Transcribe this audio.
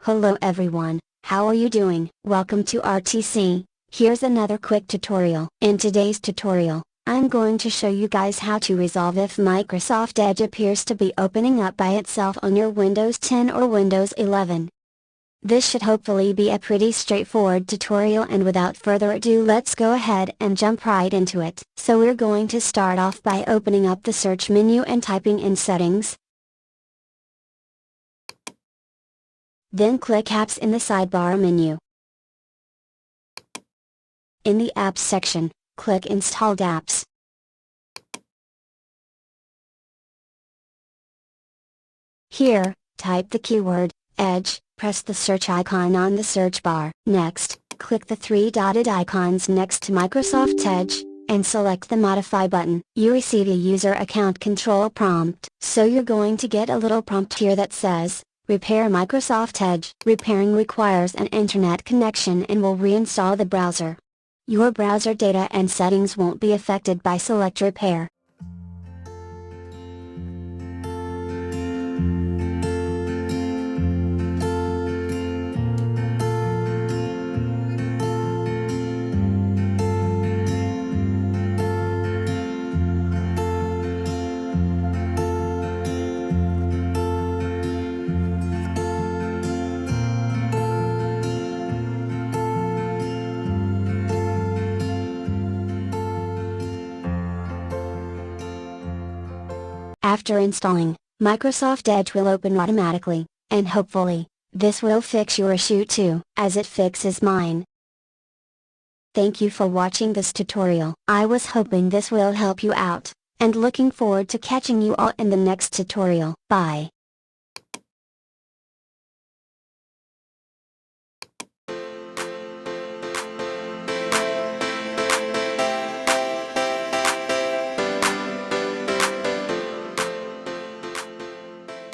Hello everyone, how are you doing? Welcome to RTC. Here's another quick tutorial. In today's tutorial, I'm going to show you guys how to resolve if Microsoft Edge appears to be opening up by itself on your Windows 10 or Windows 11. This should hopefully be a pretty straightforward tutorial, and without further ado, let's go ahead and jump right into it. So we're going to start off by opening up the search menu and typing in Settings. Then click Apps in the sidebar menu. In the Apps section, click Installed Apps. Here, type the keyword, Edge, press the search icon on the search bar. Next, click the three dotted icons next to Microsoft Edge, and select the Modify button. You receive a user account control prompt. So you're going to get a little prompt here that says, Repair Microsoft Edge. Repairing requires an internet connection and will reinstall the browser. Your browser data and settings won't be affected by Select Repair. After installing, Microsoft Edge will open automatically, and hopefully, this will fix your issue too, as it fixes mine. Thank you for watching this tutorial. I was hoping this will help you out, and looking forward to catching you all in the next tutorial. Bye.